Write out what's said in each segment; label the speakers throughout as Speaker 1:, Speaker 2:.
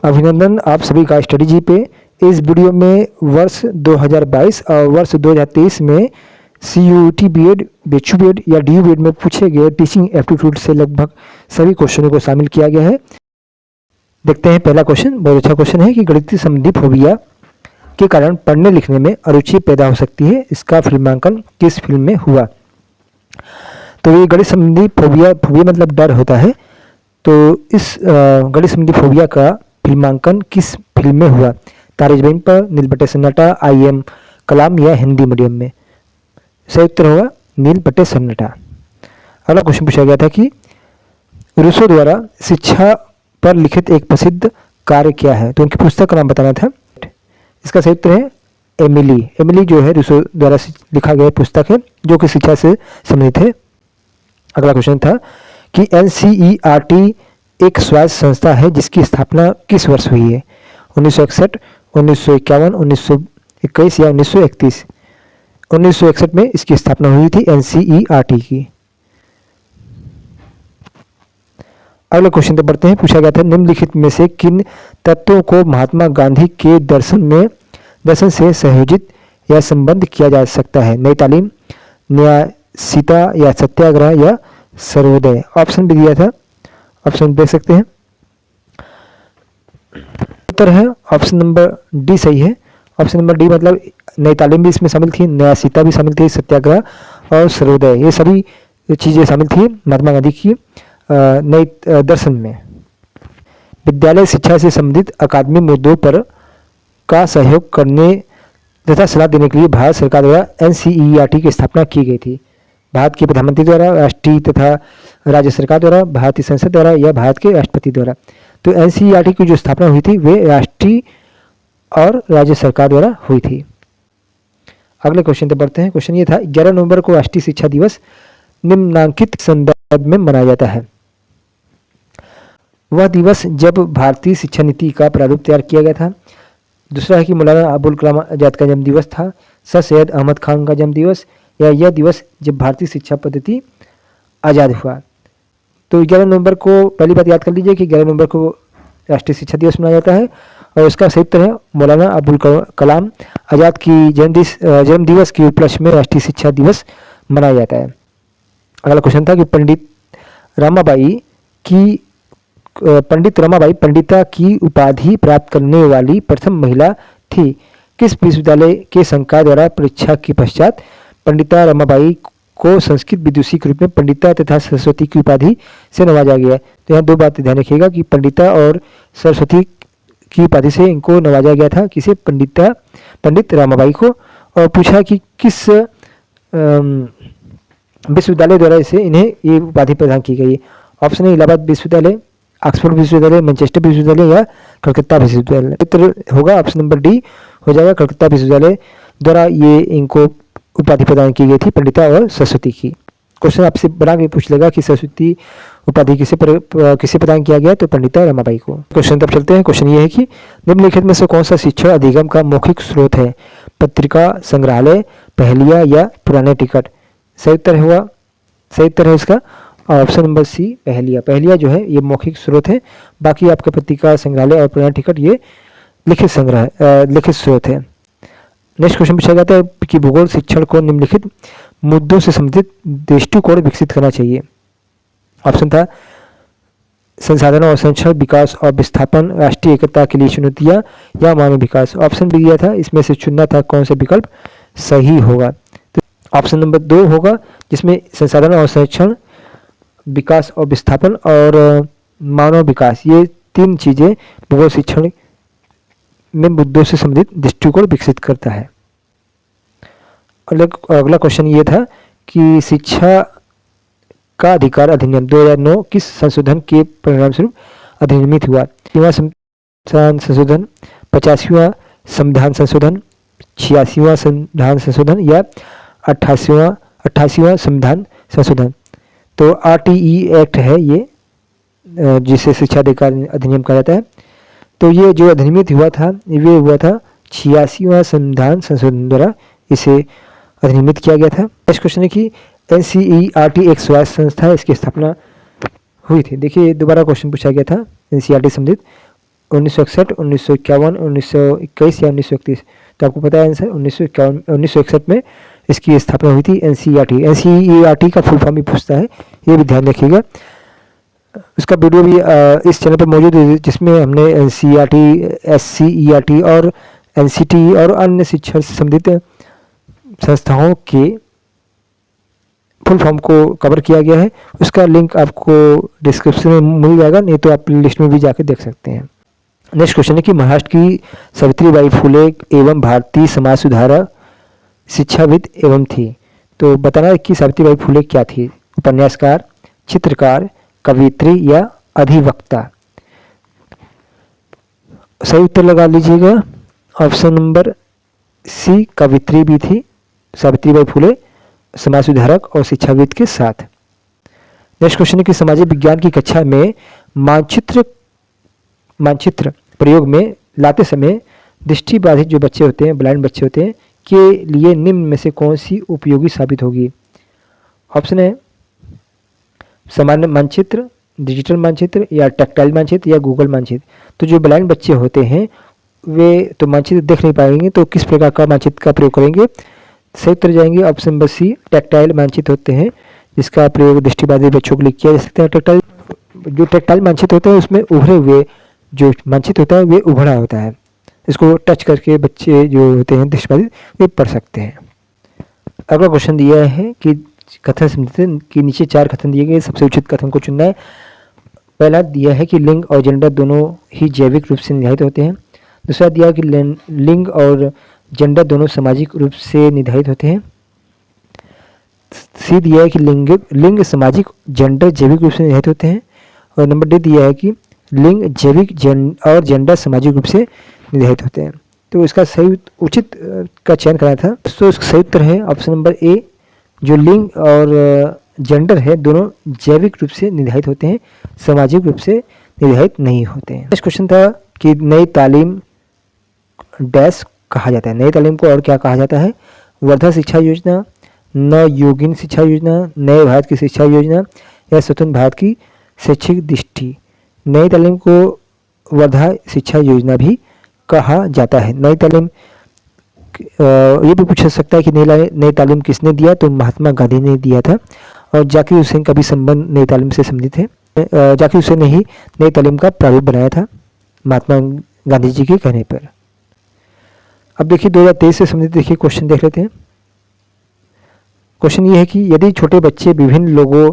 Speaker 1: अभिनंदन आप सभी का स्टडी जी पे। इस वीडियो में वर्ष 2022 और वर्ष 2023 में CUET BEd, BHU BEd या DU BEd में पूछे गए टीचिंग एप्टीट्यूड से लगभग सभी क्वेश्चनों को शामिल किया गया है। देखते हैं पहला क्वेश्चन। बहुत अच्छा क्वेश्चन है कि गणितीय संबंधी फोबिया के कारण पढ़ने लिखने में अरुचि पैदा हो सकती है, इसका फिल्मांकन किस फिल्म में हुआ। तो ये गणित संबंधी फोबिया मतलब डर होता है। तो इस गणित संबंधी फोबिया का फिल्मांकन किस फिल्म में हुआ। तारे ज़मीन पर, नील बटे सन्नाटा, IM कलाम या हिंदी मीडियम में। सही उत्तर होगा नील बटे सन्नाटा। अगला क्वेश्चन पूछा गया था कि रूसो द्वारा शिक्षा पर लिखित एक प्रसिद्ध कार्य क्या है। तो उनकी पुस्तक का नाम बताना था। इसका सही उत्तर है एमिली। एमिली जो है रूसो द्वारा लिखा गया पुस्तक है जो कि शिक्षा से संबंधित है। अगला क्वेश्चन था कि NCERT एक स्वायत्त संस्था है जिसकी स्थापना किस वर्ष हुई है। 1961, 1951, 1921 या 1931। 1961 में इसकी स्थापना हुई थी NCERT की। अगले क्वेश्चन पे बढ़ते हैं। पूछा गया था निम्नलिखित में से किन तत्वों को महात्मा गांधी के दर्शन से संयोजित या संबद्ध किया जा सकता है। नई तालीम, न्यायशीलता या सत्याग्रह या सर्वोदय। ऑप्शन भी दिया था, ऑप्शन देख सकते हैं। उत्तर है ऑप्शन नंबर डी सही है। ऑप्शन नंबर डी मतलब नई तालीम भी इसमें शामिल थी, न्यायशीलता भी शामिल थी, सत्याग्रह और सर्वोदय, ये सभी चीज़ें शामिल थी महात्मा गांधी की नई दर्शन में। विद्यालय शिक्षा से संबंधित अकादमिक मुद्दों पर का सहयोग करने तथा सलाह देने के लिए भारत सरकार द्वारा NCERT की स्थापना की गई थी। भारत के प्रधानमंत्री द्वारा, राष्ट्रीय तथा राज्य सरकार द्वारा, भारतीय संसद द्वारा या भारत के राष्ट्रपति द्वारा। तो NCERT की जो स्थापना हुई थी वे राष्ट्रीय और राज्य सरकार द्वारा हुई थी। अगले क्वेश्चन पे बढ़ते हैं। क्वेश्चन ये था 11 नवंबर को राष्ट्रीय शिक्षा दिवस निम्नांकित संदर्भ में मनाया जाता है। वह दिवस जब भारतीय शिक्षा नीति का प्रारूप तैयार किया गया था। दूसरा है कि मौलाना अबुल कलाम आजाद का जन्म दिवस था, सर सैयद अहमद खान का जन्म दिवस, या यह दिवस जब भारतीय शिक्षा पद्धति आज़ाद हुआ। तो 11 नवंबर को पहली बात याद कर लीजिए कि 11 नवंबर को राष्ट्रीय शिक्षा दिवस मनाया जाता है और इसका सही उत्तर है मौलाना अबुल कलाम आज़ाद की जन्म दिवस के उपलक्ष्य में राष्ट्रीय शिक्षा दिवस मनाया जाता है। अगला क्वेश्चन था कि पंडित रमाबाई पंडिता की उपाधि प्राप्त करने वाली प्रथम महिला थी। किस विश्वविद्यालय के संकाय द्वारा परीक्षा के पश्चात पंडिता रमाबाई को संस्कृत विदुषी के रूप में पंडिता तथा सरस्वती की उपाधि से नवाजा गया। तो यहाँ दो बातें ध्यान रखिएगा कि पंडिता और सरस्वती की उपाधि से इनको नवाजा गया था, किसे, पंडित रमाबाई को। और पूछा कि किस विश्वविद्यालय द्वारा इन्हें ये उपाधि प्रदान की गई। ऑप्शन है इलाहाबाद विश्वविद्यालय, ऑक्सफोर्ड विश्वविद्यालय, मैनचेस्टर विश्वविद्यालय या कलकत्ता विश्वविद्यालय। उत्तर होगा ऑप्शन नंबर डी हो जाएगा, कलकत्ता विश्वविद्यालय द्वारा ये इनको उपाधि प्रदान की गई थी, पंडिता और सरस्वती की। क्वेश्चन आपसे बना के पूछ लेगा कि सरस्वती उपाधि किसे प्रदान किया गया, तो पंडिता रमाबाई को। क्वेश्चन तब चलते हैं। क्वेश्चन ये है कि निम्नलिखित में से कौन सा शिक्षण अधिगम का मौखिक स्रोत है। पत्रिका, संग्रहालय, पहेलिया या पुराने टिकट। सही उत्तर है इसका ऑप्शन नंबर सी, पहेलिया। पहेलिया जो है ये मौखिक स्रोत है, बाकी आपका पत्रिका, संग्रहालय और पुराने टिकट ये लिखित स्रोत है। नेक्स्ट क्वेश्चन पूछा जाता है कि भूगोल शिक्षण को निम्नलिखित मुद्दों से संबंधित दृष्टिकोण विकसित करना चाहिए। ऑप्शन था संसाधनों और संरक्षण, विकास और विस्थापन, राष्ट्रीय एकता के लिए चुनौतियां या मानव विकास। ऑप्शन भी दिया था, इसमें से चुनना था कौन सा विकल्प सही होगा। तो ऑप्शन नंबर 2 होगा जिसमें संसाधन और संरक्षण, विकास और विस्थापन और मानव विकास, ये 3 चीजें भूगोल शिक्षण में मुद्दों से संबंधित दृष्टिकोण विकसित करता है। अगला क्वेश्चन ये था कि शिक्षा का अधिकार अधिनियम 2009 किस संशोधन के परिणाम स्वरूप अधिनियमित हुआ। 30वां संविधान संशोधन, 50वां संविधान संशोधन, 86वां संविधान संशोधन या 88वां संविधान संशोधन। तो RTE एक्ट है ये, जिसे शिक्षा अधिकार अधिनियम कहा जाता है। तो ये जो अधिनियमित हुआ था ये हुआ था 86वां संविधान संशोधन द्वारा इसे अधिनियमित किया गया था। नेक्स्ट क्वेश्चन है कि NCERT एक स्वायत्त संस्था है, इसकी स्थापना हुई थी। देखिए दोबारा क्वेश्चन पूछा गया था NCERT संबंधित। 1961, 1951, 1921 या 1931? तो आपको पता है आंसर 1951, 1961 में इसकी स्थापना हुई थी। एनसीईआरटी, एनसीईआरटी का फुल फॉर्म भी पूछता है, ये भी ध्यान रखिएगा। उसका वीडियो भी इस चैनल पर मौजूद है, जिसमें हमने एनसीईआरटी, एससीईआरटी और एनसीटी और अन्य शिक्षा से संबंधित संस्थाओं के फुल फॉर्म को कवर किया गया है। उसका लिंक आपको डिस्क्रिप्शन में मिल जाएगा, नहीं तो आप लिस्ट में भी जाकर देख सकते हैं। नेक्स्ट क्वेश्चन है कि महाराष्ट्र की सावित्रीबाई फुले एवं भारतीय समाज सुधारक, शिक्षाविद एवं थी। तो बताना है कि सावित्रीबाई फुले क्या थी? उपन्यासकार, चित्रकार, कवियत्री या अधिवक्ता? सही उत्तर लगा लीजिएगा। ऑप्शन नंबर सी, कवियत्री भी थी सावित्रीबाई फुले, समाज सुधारक और शिक्षाविद के साथ। नेक्स्ट क्वेश्चन है कि सामाजिक विज्ञान की कक्षा में मानचित्र प्रयोग में लाते समय दृष्टिबाधित जो बच्चे होते हैं, ब्लाइंड बच्चे होते हैं, के लिए निम्न में से कौन सी उपयोगी साबित होगी? ऑप्शन है सामान्य मानचित्र, डिजिटल मानचित्र या टैक्टाइल मानचित्र या गूगल मानचित्र। तो जो ब्लाइंड बच्चे होते हैं वे तो मानचित्र देख नहीं पाएंगे, तो किस प्रकार का मानचित्र का प्रयोग करेंगे? सही उत्तर जाएंगे ऑप्शन नंबर सी, टैक्टाइल मानचित्र होते हैं, जिसका प्रयोग दृष्टिबाधित बच्चों के लिए किया जा सकता है। टैक्टाइल मानचित्र होते हैं उसमें उभरे हुए जो मानचित्र होता है वे उभरा होता है, इसको टच करके बच्चे जो होते हैं दृष्टिबाधित वे पढ़ सकते हैं। अगला क्वेश्चन दिया है कि कथन संबंधित के नीचे 4 कथन दिए गए, सबसे उचित कथन को चुनना है। पहला दिया है कि लिंग और जेंडर दोनों ही जैविक रूप से निर्धारित होते हैं। दूसरा दिया है कि लिंग और जेंडर दोनों सामाजिक रूप से निर्धारित होते हैं। सी दिया है कि लिंग सामाजिक, जेंडर जैविक रूप से निर्धारित होते हैं। और नंबर डी दिया है कि लिंग जैविक और जेंडर सामाजिक रूप से निर्धारित होते हैं। तो इसका सही उचित का चयन करना था, तो इसका सही उत्तर है ऑप्शन नंबर ए, जो लिंग और जेंडर है दोनों जैविक रूप से निर्धारित होते हैं, सामाजिक रूप से निर्धारित नहीं होते हैं। नेक्स्ट क्वेश्चन था कि नई तालीम डैश कहा जाता है। नई तालीम को और क्या कहा जाता है? वर्धा शिक्षा योजना, नवयोगिन शिक्षा योजना, नए भारत की शिक्षा योजना या स्वतंत्र भारत की शैक्षिक दृष्टि। नई तालीम को वर्धा शिक्षा योजना भी कहा जाता है। नई तालीम ये भी पूछा सकता है कि नई तालीम किसने दिया? तो महात्मा गांधी ने दिया था, और जाकिर हुसैन का भी संबंध नई तालीम से संबंधित है। जाकिर हुसैन ने ही नई तालीम का प्रारूप बनाया था महात्मा गांधी जी के कहने पर। अब देखिए 2023 से संबंधित देखिए क्वेश्चन देख लेते हैं। क्वेश्चन ये है कि यदि छोटे बच्चे विभिन्न लोगों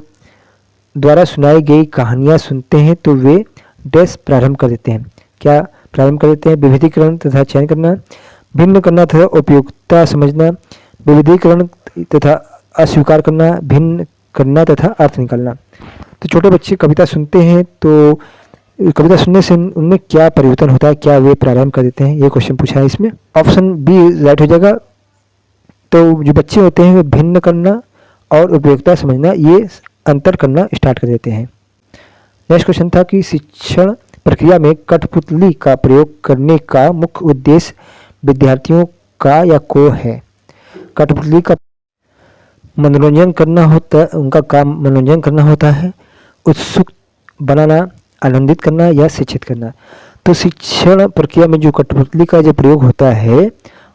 Speaker 1: द्वारा सुनाई गई कहानियां सुनते हैं तो वे डैश प्रारंभ कर देते हैं। क्या प्रारंभ कर देते हैं? विविधीकरण तथा चयन करना, भिन्न करना तथा उपयुक्तता समझना, विविधीकरण तथा अस्वीकार करना, भिन्न करना तथा अर्थ निकालना। तो छोटे बच्चे कविता सुनते हैं तो कविता सुनने से उनमें क्या परिवर्तन होता है, क्या वे प्रारंभ कर देते हैं? ये क्वेश्चन पूछा है इसमें। ऑप्शन बी राइट हो जाएगा। तो जो बच्चे होते हैं वे भिन्न करना और उपयोगिता समझना, ये अंतर करना स्टार्ट कर देते हैं। नेक्स्ट क्वेश्चन था कि शिक्षण प्रक्रिया में कठपुतली का प्रयोग करने का मुख्य उद्देश्य विद्यार्थियों का या को है? कठपुतली का मनोरंजन करना होता है, उनका काम मनोरंजन करना होता है, उत्सुक बनाना, आनंदित करना या शिक्षित करना। तो शिक्षण प्रक्रिया में जो कठपुतली का जो प्रयोग होता है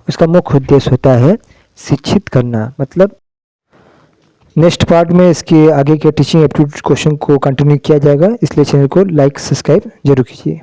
Speaker 1: उसका मुख्य उद्देश्य होता है शिक्षित करना। मतलब नेक्स्ट पार्ट में इसके आगे के टीचिंग एप्टीट्यूड क्वेश्चन को कंटिन्यू किया जाएगा, इसलिए चैनल को लाइक सब्सक्राइब जरूर कीजिए।